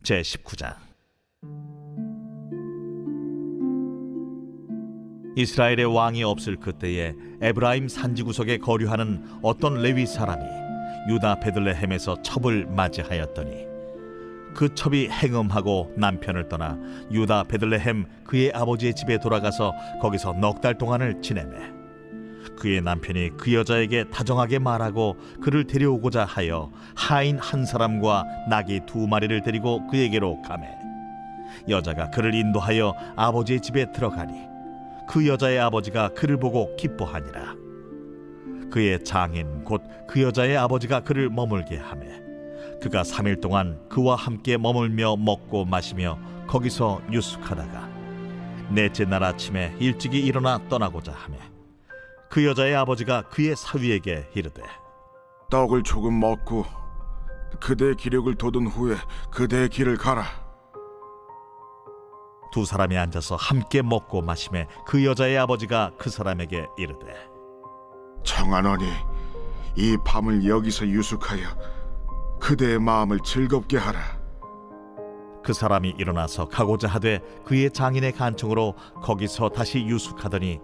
제19장. 이스라엘의 왕이 없을 그때에 에브라임 산지구석에 거류하는 어떤 레위 사람이 유다 베들레헴에서 첩을 맞이하였더니 그 첩이 행음하고 남편을 떠나 유다 베들레헴 그의 아버지의 집에 돌아가서 거기서 넉 달 동안을 지내매 그의 남편이 그 여자에게 다정하게 말하고 그를 데려오고자 하여 하인 한 사람과 나귀 2마리를 데리고 그에게로 가매 여자가 그를 인도하여 아버지의 집에 들어가니 그 여자의 아버지가 그를 보고 기뻐하니라. 그의 장인 곧 그 여자의 아버지가 그를 머물게 하매 그가 3일 동안 그와 함께 머물며 먹고 마시며 거기서 유숙하다가 넷째 날 아침에 일찍이 일어나 떠나고자 하매 그 여자의 아버지가 그의 사위에게 이르되 떡을 조금 먹고 그대의 기력을 돋운 후에 그대의 길을 가라. 두 사람이 앉아서 함께 먹고 마시매 그 여자의 아버지가 그 사람에게 이르되 청하노니 이 밤을 여기서 유숙하여 그대의 마음을 즐겁게 하라. 그 사람이 일어나서 가고자 하되 그의 장인의 간청으로 거기서 다시 유숙하더니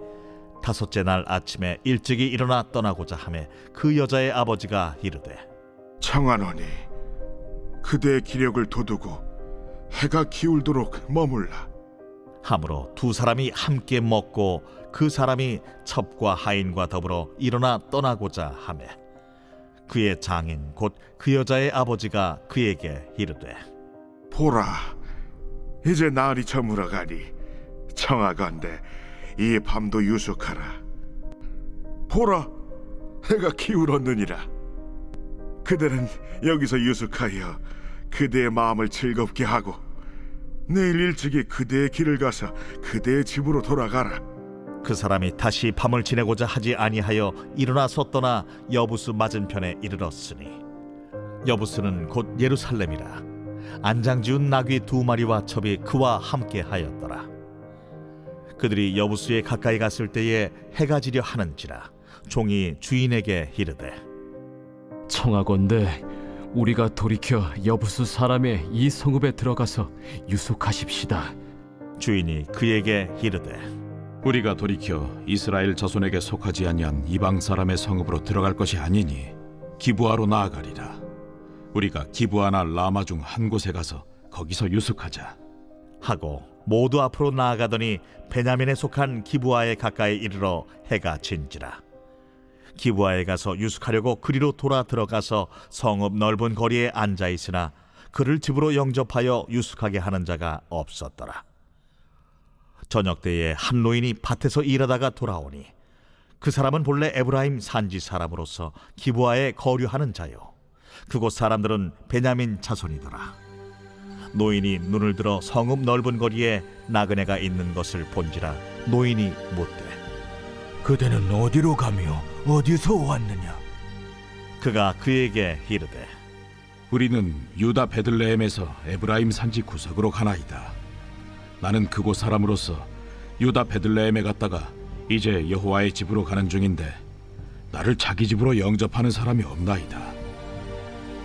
5째 날 아침에 일찍이 일어나 떠나고자 하매 그 여자의 아버지가 이르되 청하노니 그대의 기력을 돋우고 해가 기울도록 머물라. 하므로 두 사람이 함께 먹고 그 사람이 첩과 하인과 더불어 일어나 떠나고자 하매 그의 장인 곧 그 여자의 아버지가 그에게 이르되 보라, 이제 날이 저물어 가니 청하건대 이 밤도 유숙하라. 보라, 해가 기울었느니라. 그대는 여기서 유숙하여 그대의 마음을 즐겁게 하고 내일 일찍이 그대의 길을 가서 그대의 집으로 돌아가라. 그 사람이 다시 밤을 지내고자 하지 아니하여 일어나서 떠나 여부스 맞은편에 이르렀으니 여부스는 곧 예루살렘이라. 안장지운 나귀 2마리와 첩이 그와 함께 하였더라. 그들이 여부스에 가까이 갔을 때에 해가 지려 하는지라 종이 주인에게 이르되 청하건대 우리가 돌이켜 여부수 사람의 이 성읍에 들어가서 유숙하십시다. 주인이 그에게 이르되 우리가 돌이켜 이스라엘 자손에게 속하지 아니한 이방 사람의 성읍으로 들어갈 것이 아니니 기브아로 나아가리라. 우리가 기브아나 라마 중 한 곳에 가서 거기서 유숙하자 하고 모두 앞으로 나아가더니 베냐민에 속한 기브아에 가까이 이르러 해가 진지라. 기브아에 가서 유숙하려고 그리로 돌아 들어가서 성읍 넓은 거리에 앉아 있으나 그를 집으로 영접하여 유숙하게 하는 자가 없었더라. 저녁 때에 한 노인이 밭에서 일하다가 돌아오니 그 사람은 본래 에브라임 산지 사람으로서 기브아에 거류하는 자요 그곳 사람들은 베냐민 자손이더라. 노인이 눈을 들어 성읍 넓은 거리에 나그네가 있는 것을 본지라 노인이 묻되 그대는 어디로 가며 어디서 왔느냐? 그가 그에게 이르되 우리는 유다 베들레헴에서 에브라임 산지 구석으로 가나이다. 나는 그곳 사람으로서 유다 베들레헴에 갔다가 이제 여호와의 집으로 가는 중인데 나를 자기 집으로 영접하는 사람이 없나이다.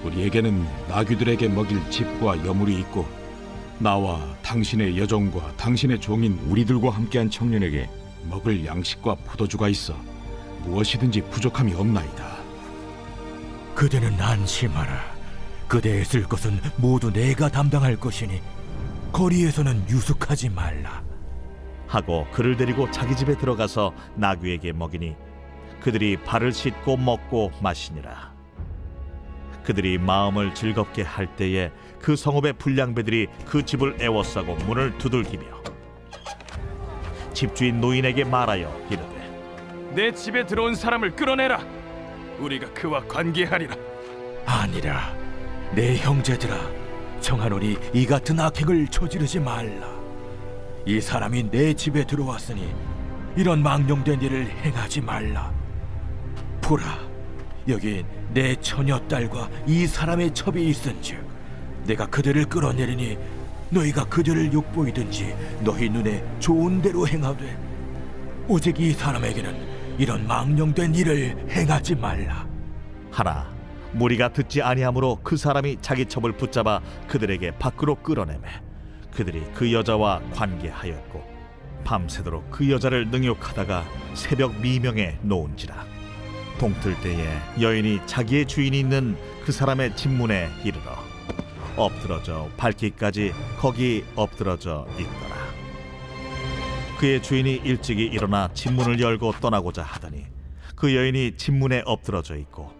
우리에게는 나귀들에게 먹일 집과 여물이 있고 나와 당신의 여종과 당신의 종인 우리들과 함께한 청년에게 먹을 양식과 포도주가 있어 무엇이든지 부족함이 없나이다. 그대는 안심하라. 그대의 쓸 것은 모두 내가 담당할 것이니 거리에서는 유숙하지 말라. 하고 그를 데리고 자기 집에 들어가서 나귀에게 먹이니 그들이 발을 씻고 먹고 마시니라. 그들이 마음을 즐겁게 할 때에 그 성읍의 불량배들이 그 집을 애워싸고 문을 두들기며 집주인 노인에게 말하여 이르되 내 집에 들어온 사람을 끌어내라. 우리가 그와 관계하리라. 아니라 내 형제들아, 청하노니 이 같은 악행을 저지르지 말라. 이 사람이 내 집에 들어왔으니 이런 망령된 일을 행하지 말라. 보라, 여기 내 처녀딸과 이 사람의 첩이 있은즉 내가 그들을 끌어내리니 너희가 그들을 욕보이든지 너희 눈에 좋은 대로 행하되 오직 이 사람에게는 이런 망령된 일을 행하지 말라. 하나 무리가 듣지 아니하므로 그 사람이 자기 첩을 붙잡아 그들에게 밖으로 끌어내매 그들이 그 여자와 관계하였고 밤새도록 그 여자를 능욕하다가 새벽 미명에 놓은지라. 동틀 때에 여인이 자기의 주인이 있는 그 사람의 집문에 이르러 엎드러져 밟기까지 거기 엎드러져 있더라. 그의 주인이 일찍이 일어나 집문을 열고 떠나고자 하더니 그 여인이 집문에 엎드러져 있고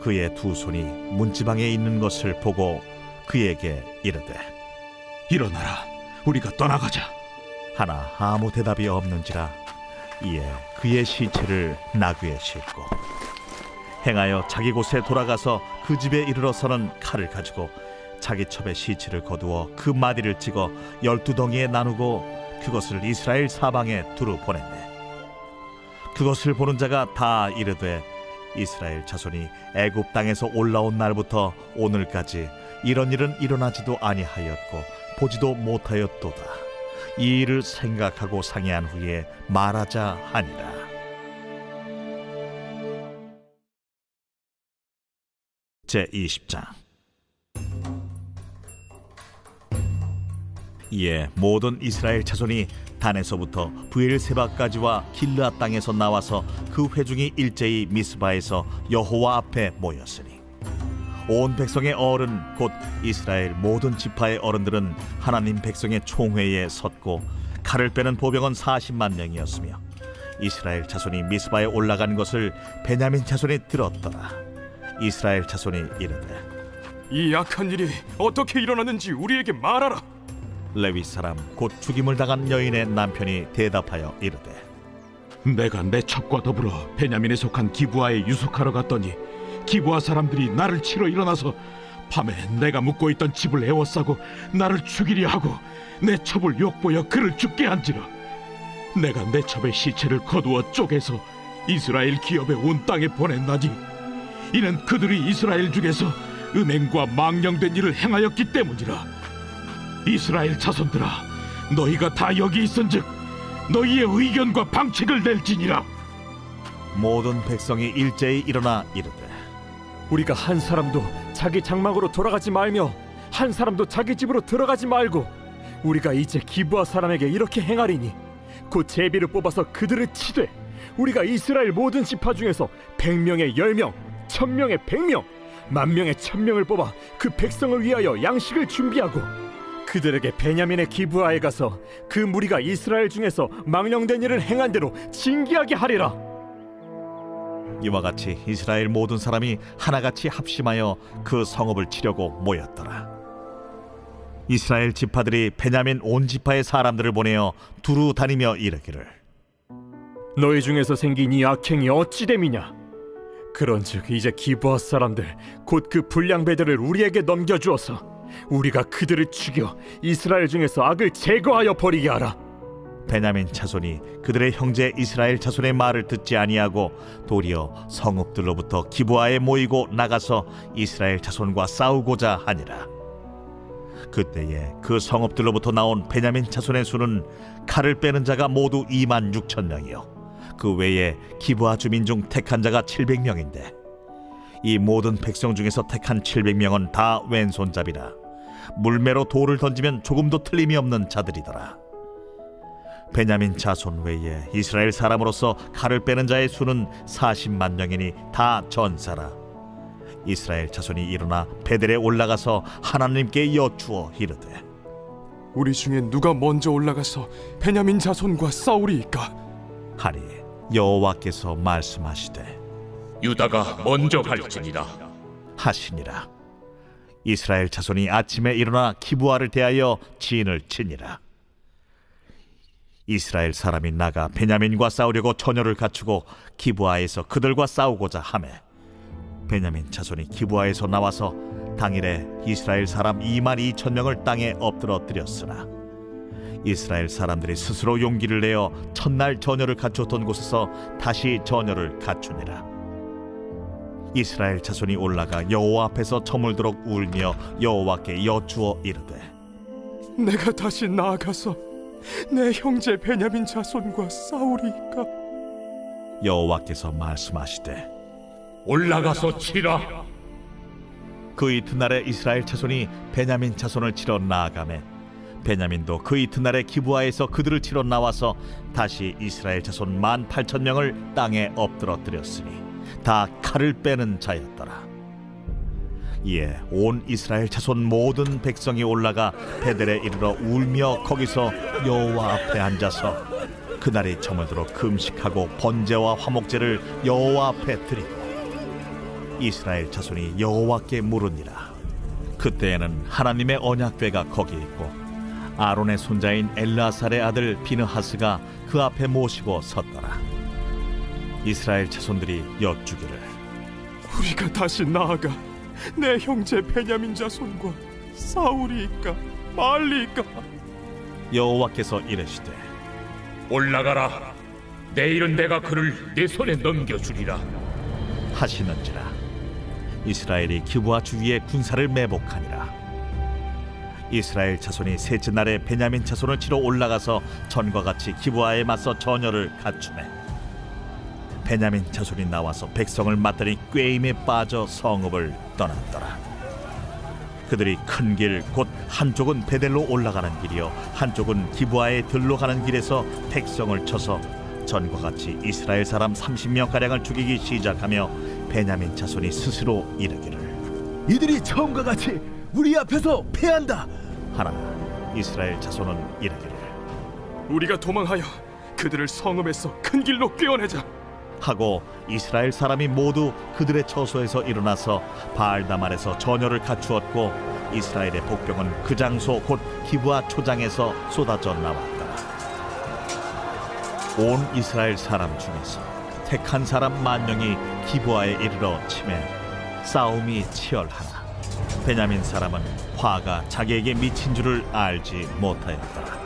그의 두 손이 문지방에 있는 것을 보고 그에게 이르되 일어나라, 우리가 떠나가자. 하나 아무 대답이 없는지라. 이에 그의 시체를 나귀에 싣고 행하여 자기 곳에 돌아가서 그 집에 이르러서는 칼을 가지고 자기 첩의 시체를 거두어 그 마디를 찍어 12덩이에 나누고 그것을 이스라엘 사방에 두루 보냈네. 그것을 보는 자가 다 이르되 이스라엘 자손이 애굽 땅에서 올라온 날부터 오늘까지 이런 일은 일어나지도 아니하였고 보지도 못하였도다. 이 일을 생각하고 상의한 후에 말하자 하니라. 제20장. 이에 모든 이스라엘 자손이 단에서부터 브엘세바까지와 길르앗 땅에서 나와서 그 회중이 일제히 미스바에서 여호와 앞에 모였으니 온 백성의 어른 곧 이스라엘 모든 지파의 어른들은 하나님 백성의 총회에 섰고 칼을 빼는 보병은 40만 명이었으며 이스라엘 자손이 미스바에 올라간 것을 베냐민 자손이 들었더라. 이스라엘 자손이 이르되 이 악한 일이 어떻게 일어났는지 우리에게 말하라. 레위 사람 곧 죽임을 당한 여인의 남편이 대답하여 이르되 내가 내 첩과 더불어 베냐민에 속한 기브아에 유숙하러 갔더니 기브아 사람들이 나를 치러 일어나서 밤에 내가 묵고 있던 집을 에워싸고 나를 죽이려 하고 내 첩을 욕보여 그를 죽게 한지라. 내가 내 첩의 시체를 거두어 쪼개서 이스라엘 기업의 온 땅에 보냈나니 이는 그들이 이스라엘 중에서 음행과 망령된 일을 행하였기 때문이라. 이스라엘 자손들아, 너희가 다 여기 있은즉 너희의 의견과 방책을 낼지니라. 모든 백성이 일제히 일어나 이르되 우리가 한 사람도 자기 장막으로 돌아가지 말며 한 사람도 자기 집으로 들어가지 말고 우리가 이제 기브아 사람에게 이렇게 행하리니 곧 제비를 뽑아서 그들을 치되 우리가 이스라엘 모든 지파 중에서 100명에 10명, 1000명에 100명, 10,000명에 1000명을 뽑아 그 백성을 위하여 양식을 준비하고 그들에게 베냐민의 기브아에 가서 그 무리가 이스라엘 중에서 망령된 일을 행한 대로 징계하게 하리라. 이와 같이 이스라엘 모든 사람이 하나같이 합심하여 그 성읍을 치려고 모였더라. 이스라엘 지파들이 베냐민 온 지파의 사람들을 보내어 두루 다니며 이르기를 너희 중에서 생긴 이 악행이 어찌 됨이냐? 그런즉 이제 기브아 사람들 곧 그 불량배들을 우리에게 넘겨주어서 우리가 그들을 죽여 이스라엘 중에서 악을 제거하여 버리게 하라. 베냐민 자손이 그들의 형제 이스라엘 자손의 말을 듣지 아니하고 도리어 성읍들로부터 기브아에 모이고 나가서 이스라엘 자손과 싸우고자 하니라. 그때에 그 성읍들로부터 나온 베냐민 자손의 수는 칼을 빼는 자가 모두 26,000명이요 그 외에 기브아 주민 중 택한 자가 700명인데 이 모든 백성 중에서 택한 700명은 다 왼손잡이라 물매로 돌을 던지면 조금도 틀림이 없는 자들이더라. 베냐민 자손 외에 이스라엘 사람으로서 칼을 빼는 자의 수는 40만 명이니 다 전사라. 이스라엘 자손이 일어나 베델에 올라가서 하나님께 여쭈어 이르되 우리 중에 누가 먼저 올라가서 베냐민 자손과 싸우리이까? 하니 여호와께서 말씀하시되 유다가 먼저 갈지니라 하시니라. 이스라엘 자손이 아침에 일어나 기브아를 대하여 진을 치니라. 이스라엘 사람이 나가 베냐민과 싸우려고 전열을 갖추고 기브아에서 그들과 싸우고자 하매 베냐민 자손이 기브아에서 나와서 당일에 이스라엘 사람 22,000명을 땅에 엎드러뜨렸으나 이스라엘 사람들이 스스로 용기를 내어 첫날 전열을 갖추었던 곳에서 다시 전열을 갖추니라. 이스라엘 자손이 올라가 여호와 앞에서 저물도록 울며 여호와께 여쭈어 이르되 내가 다시 나아가서 내 형제 베냐민 자손과 싸우리이까? 여호와께서 말씀하시되 올라가서 치라. 그 이튿날에 이스라엘 자손이 베냐민 자손을 치러 나아가매 베냐민도 그 이튿날에 기브아에서 그들을 치러 나와서 다시 이스라엘 자손 18,000명을 땅에 엎드러뜨렸으니 다 칼을 빼는 자였더라. 이에 온 이스라엘 자손 모든 백성이 올라가 베델에 이르러 울며 거기서 여호와 앞에 앉아서 그날이 저물도록 금식하고 번제와 화목제를 여호와 앞에 드리고 이스라엘 자손이 여호와께 물으니라. 그때에는 하나님의 언약궤가 거기 있고 아론의 손자인 엘르아살의 아들 비느하스가 그 앞에 모시고 섰더라. 이스라엘 자손들이 여쭈기를 우리가 다시 나아가 내 형제 베냐민 자손과 싸우리이까 말리이까. 여호와께서 이르시되 올라가라. 내일은 내가 그를 내 손에 넘겨주리라. 하시는지라. 이스라엘이 기브아 주위에 군사를 매복하니라. 이스라엘 자손이 셋째 날에 베냐민 자손을 치러 올라가서 전과 같이 기브아에 맞서 전열을 갖추매 베냐민 자손이 나와서 백성을 맞더니 꾀임에 빠져 성읍을 떠났더라. 그들이 큰 길 곧 한쪽은 베델로 올라가는 길이요 한쪽은 기브아에 들로 가는 길에서 백성을 쳐서 전과 같이 이스라엘 사람 30명 가량을 죽이기 시작하며 베냐민 자손이 스스로 이르기를 이들이 처음과 같이 우리 앞에서 패한다 하나 이스라엘 자손은 이르기를 우리가 도망하여 그들을 성읍에서 큰 길로 꿰어내자. 하고 이스라엘 사람이 모두 그들의 처소에서 일어나서 바알다말에서 전열을 갖추었고 이스라엘의 복병은 그 장소 곧 기브아 초장에서 쏟아져 나왔더라. 온 이스라엘 사람 중에서 택한 사람 10,000명이 기브아에 이르러 치매 싸움이 치열하나 베냐민 사람은 화가 자기에게 미친 줄을 알지 못하였더라.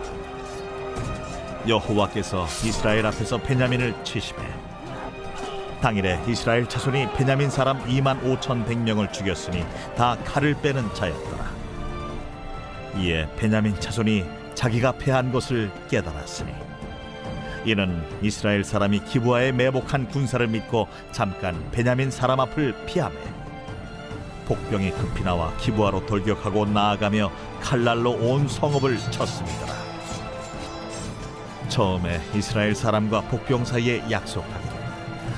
여호와께서 이스라엘 앞에서 베냐민을 치시매 당일에 이스라엘 자손이 베냐민 사람 25,100명을 죽였으니 다 칼을 빼는 자였더라. 이에 베냐민 자손이 자기가 패한 것을 깨달았으니 이는 이스라엘 사람이 기브아에 매복한 군사를 믿고 잠깐 베냐민 사람 앞을 피하매 복병이 급히 나와 기브아로 돌격하고 나아가며 칼날로 온 성읍을 쳤습니다. 처음에 이스라엘 사람과 복병 사이에 약속하기를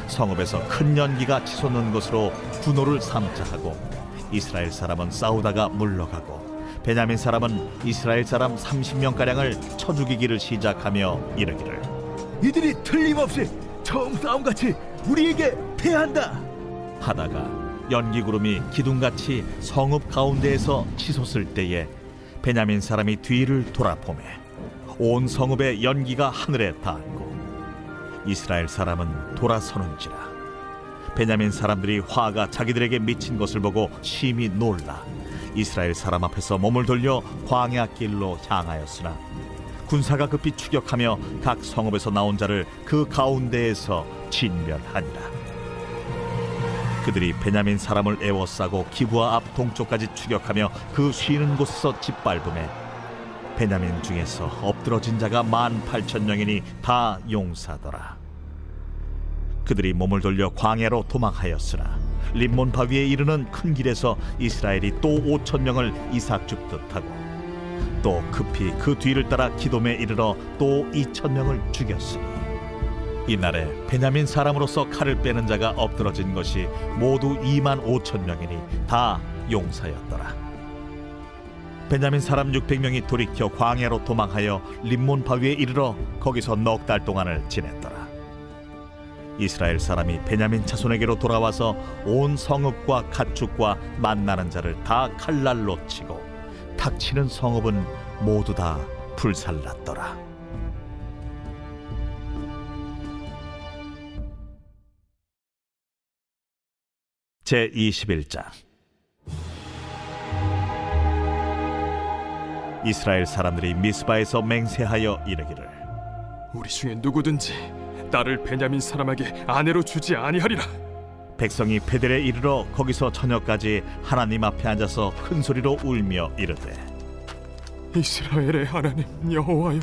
성읍에서 큰 연기가 치솟는 것으로 분노를 삼자 하고 이스라엘 사람은 싸우다가 물러가고 베냐민 사람은 이스라엘 사람 30명가량을 쳐 죽이기를 시작하며 이르기를 이들이 틀림없이 처음 싸움같이 우리에게 패한다 하다가 연기구름이 기둥같이 성읍 가운데에서 치솟을 때에 베냐민 사람이 뒤를 돌아보매 온 성읍의 연기가 하늘에 닿았고 이스라엘 사람은 돌아서는지라. 베냐민 사람들이 화가 자기들에게 미친 것을 보고 심히 놀라 이스라엘 사람 앞에서 몸을 돌려 광야 길로 향하였으나 군사가 급히 추격하며 각 성읍에서 나온 자를 그 가운데에서 진멸하니라. 그들이 베냐민 사람을 에워싸고 기브아 앞 동쪽까지 추격하며 그 쉬는 곳에서 짓밟음에 베냐민 중에서 엎드러진 자가 18,000명이니 다 용사더라. 그들이 몸을 돌려 광야로 도망하였으나 림몬 바위에 이르는 큰 길에서 이스라엘이 또 5,000명을 이삭 줍듯 하고 또 급히 그 뒤를 따라 기돔에 이르러 또 2,000명을 죽였으니 이날에 베냐민 사람으로서 칼을 빼는 자가 엎드러진 것이 모두 25,000명이니 다 용사였더라. 베냐민 사람 600명이 돌이켜 광야로 도망하여 림몬 바위에 이르러 거기서 넉 달 동안을 지냈더라. 이스라엘 사람이 베냐민 자손에게로 돌아와서 온 성읍과 가축과 만나는 자를 다 칼날로 치고 닥치는 성읍은 모두 다 불살랐더라. 제21장 이스라엘 사람들이 미스바에서 맹세하여 이르기를 우리 중에 누구든지 딸을 베냐민 사람에게 아내로 주지 아니하리라. 백성이 베델에 이르러 거기서 저녁까지 하나님 앞에 앉아서 큰 소리로 울며 이르되 이스라엘의 하나님 여호와여,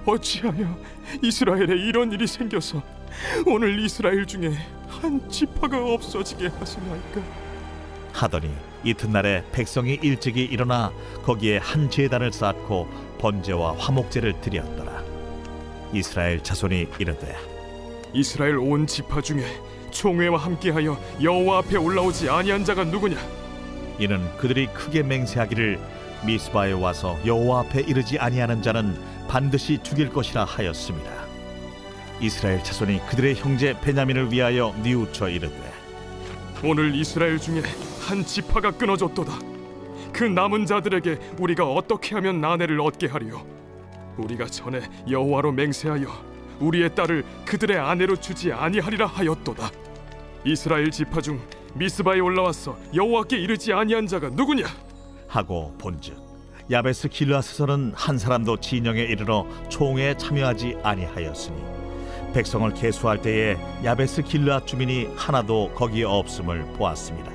어찌하여 이스라엘에 이런 일이 생겨서 오늘 이스라엘 중에 한 지파가 없어지게 하시나이까? 하더니 이튿날에 백성이 일찍이 일어나 거기에 한 제단을 쌓고 번제와 화목제를 드렸더라. 이스라엘 자손이 이르되 이스라엘 온 지파 중에 총회와 함께하여 여호와 앞에 올라오지 아니한 자가 누구냐? 이는 그들이 크게 맹세하기를 미스바에 와서 여호와 앞에 이르지 아니하는 자는 반드시 죽일 것이라 하였습니다. 이스라엘 자손이 그들의 형제 베냐민을 위하여 뉘우쳐 이르되 오늘 이스라엘 중에 한 지파가 끊어졌도다. 그 남은 자들에게 우리가 어떻게 하면 나내를 얻게 하리요? 우리가 전에 여호와로 맹세하여 우리의 딸을 그들의 아내로 주지 아니하리라 하였도다. 이스라엘 지파 중 미스바에 올라와서 여호와께 이르지 아니한 자가 누구냐? 하고 본즉 야베스 길르앗에서는 한 사람도 진영에 이르러 총회에 참여하지 아니하였으니 백성을 계수할 때에 야베스 길르앗 주민이 하나도 거기에 없음을 보았습니다.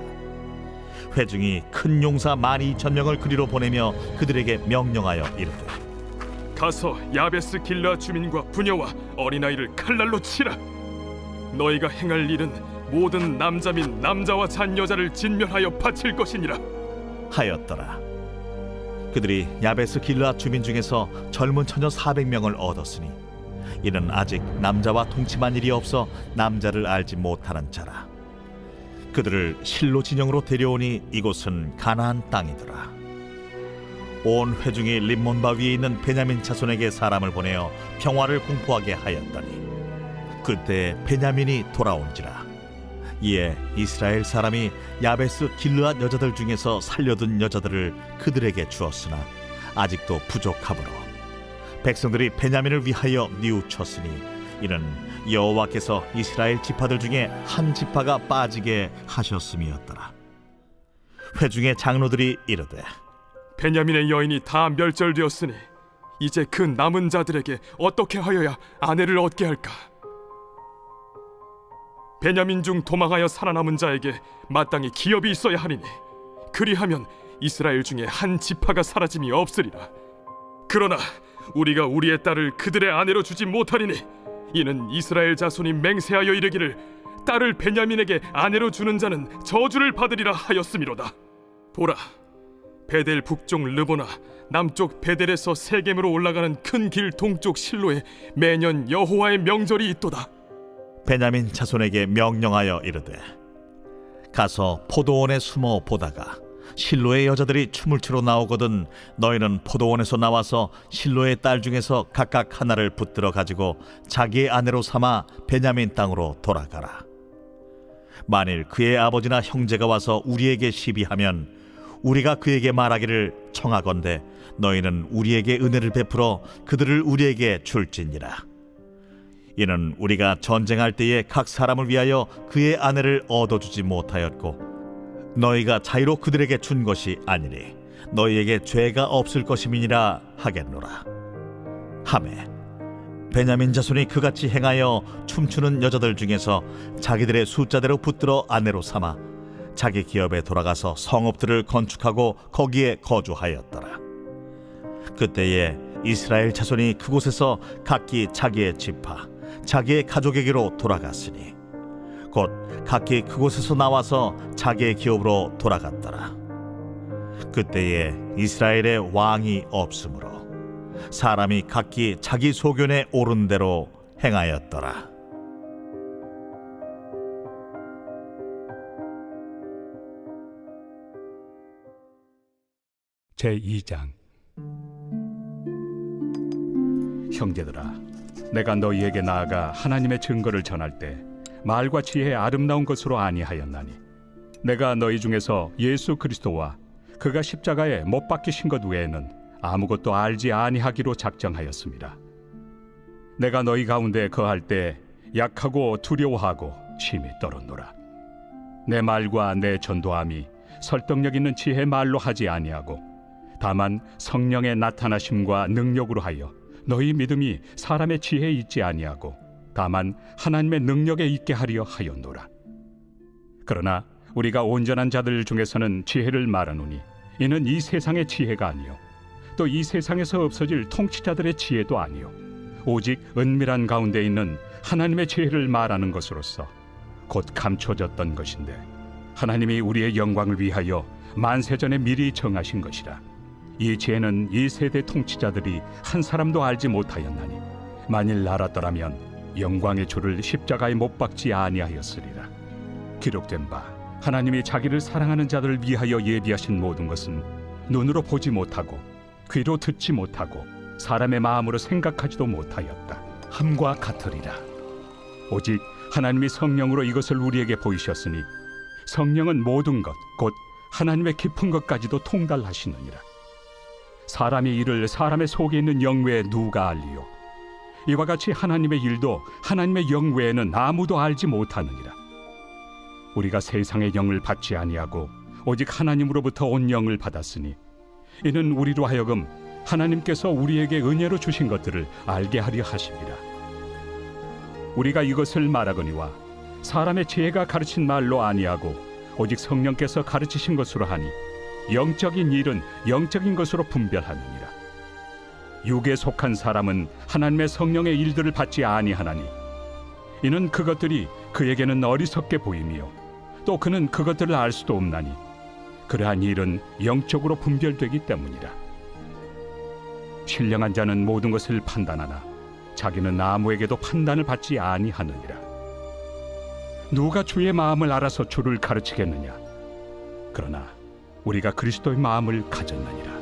회중이 큰 용사 12,000명을 그리로 보내며 그들에게 명령하여 이르되 가서 야베스 길라 주민과 부녀와 어린아이를 칼날로 치라. 너희가 행할 일은 모든 남자 및 남자와 잔 여자를 진멸하여 바칠 것이니라 하였더라. 그들이 야베스 길르앗 주민 중에서 젊은 처녀 400명을 얻었으니 이는 아직 남자와 동침한 일이 없어 남자를 알지 못하는 자라. 그들을 실로 진영으로 데려오니 이곳은 가나안 땅이더라. 온 회중이 림몬바 위에 있는 베냐민 자손에게 사람을 보내어 평화를 공포하게 하였더니 그때 베냐민이 돌아온지라. 이에 이스라엘 사람이 야베스 길르앗 여자들 중에서 살려둔 여자들을 그들에게 주었으나 아직도 부족하므로 백성들이 베냐민을 위하여 뉘우쳤으니 이는 여호와께서 이스라엘 지파들 중에 한 지파가 빠지게 하셨음이었더라. 회중의 장로들이 이르되 베냐민의 여인이 다 멸절되었으니 이제 그 남은 자들에게 어떻게 하여야 아내를 얻게 할까? 베냐민 중 도망하여 살아남은 자에게 마땅히 기업이 있어야 하리니 그리하면 이스라엘 중에 한 지파가 사라짐이 없으리라. 그러나 우리가 우리의 딸을 그들의 아내로 주지 못하리니 이는 이스라엘 자손이 맹세하여 이르기를 딸을 베냐민에게 아내로 주는 자는 저주를 받으리라 하였음이로다. 보라, 베델 북쪽 르보나 남쪽 베델에서 세겜으로 올라가는 큰 길 동쪽 실로에 매년 여호와의 명절이 있도다. 베냐민 자손에게 명령하여 이르되 가서 포도원에 숨어 보다가 실로의 여자들이 춤을 추러 나오거든 너희는 포도원에서 나와서 실로의 딸 중에서 각각 하나를 붙들어 가지고 자기의 아내로 삼아 베냐민 땅으로 돌아가라. 만일 그의 아버지나 형제가 와서 우리에게 시비하면 우리가 그에게 말하기를 청하건대 너희는 우리에게 은혜를 베풀어 그들을 우리에게 줄지니라. 이는 우리가 전쟁할 때에 각 사람을 위하여 그의 아내를 얻어주지 못하였고 너희가 자유로 그들에게 준 것이 아니니 너희에게 죄가 없을 것임이니라 하겠노라. 하매 베냐민 자손이 그같이 행하여 춤추는 여자들 중에서 자기들의 숫자대로 붙들어 아내로 삼아 자기 기업에 돌아가서 성읍들을 건축하고 거기에 거주하였더라. 그때에 이스라엘 자손이 그곳에서 각기 자기의 지파 자기의 가족에게로 돌아갔으니 곧 각기 그곳에서 나와서 자기의 기업으로 돌아갔더라. 그때에 이스라엘의 왕이 없으므로 사람이 각기 자기 소견에 오른 대로 행하였더라. 제2장. 형제들아, 내가 너희에게 나아가 하나님의 증거를 전할 때 말과 지혜의 아름다운 것으로 아니하였나니 내가 너희 중에서 예수 그리스도와 그가 십자가에 못 박히신 것 외에는 아무것도 알지 아니하기로 작정하였습니다. 내가 너희 가운데 거할 때 약하고 두려워하고 심히 떨었노라. 내 말과 내 전도함이 설득력 있는 지혜의 말로 하지 아니하고 다만 성령의 나타나심과 능력으로 하여 너희 믿음이 사람의 지혜에 있지 아니하고 다만 하나님의 능력에 있게 하려 하였노라. 그러나 우리가 온전한 자들 중에서는 지혜를 말하노니 이는 이 세상의 지혜가 아니요 또 이 세상에서 없어질 통치자들의 지혜도 아니요 오직 은밀한 가운데 있는 하나님의 지혜를 말하는 것으로서 곧 감춰졌던 것인데 하나님이 우리의 영광을 위하여 만세전에 미리 정하신 것이라. 이 지혜는 이 세대 통치자들이 한 사람도 알지 못하였나니 만일 알았더라면 영광의 주를 십자가에 못 박지 아니하였으리라. 기록된 바 하나님이 자기를 사랑하는 자들을 위하여 예비하신 모든 것은 눈으로 보지 못하고 귀로 듣지 못하고 사람의 마음으로 생각하지도 못하였다 함과 같으리라. 오직 하나님이 성령으로 이것을 우리에게 보이셨으니 성령은 모든 것 곧 하나님의 깊은 것까지도 통달하시느니라. 사람의 일을 사람의 속에 있는 영 외에 누가 알리요? 이와 같이 하나님의 일도 하나님의 영 외에는 아무도 알지 못하느니라. 우리가 세상의 영을 받지 아니하고 오직 하나님으로부터 온 영을 받았으니 이는 우리로 하여금 하나님께서 우리에게 은혜로 주신 것들을 알게 하려 하심이라. 우리가 이것을 말하거니와 사람의 지혜가 가르친 말로 아니하고 오직 성령께서 가르치신 것으로 하니 영적인 일은 영적인 것으로 분별하느니라. 육에 속한 사람은 하나님의 성령의 일들을 받지 아니하나니 이는 그것들이 그에게는 어리석게 보이며 또 그는 그것들을 알 수도 없나니 그러한 일은 영적으로 분별되기 때문이라. 신령한 자는 모든 것을 판단하나 자기는 아무에게도 판단을 받지 아니하느니라. 누가 주의 마음을 알아서 주를 가르치겠느냐? 그러나 우리가 그리스도의 마음을 가졌느니라.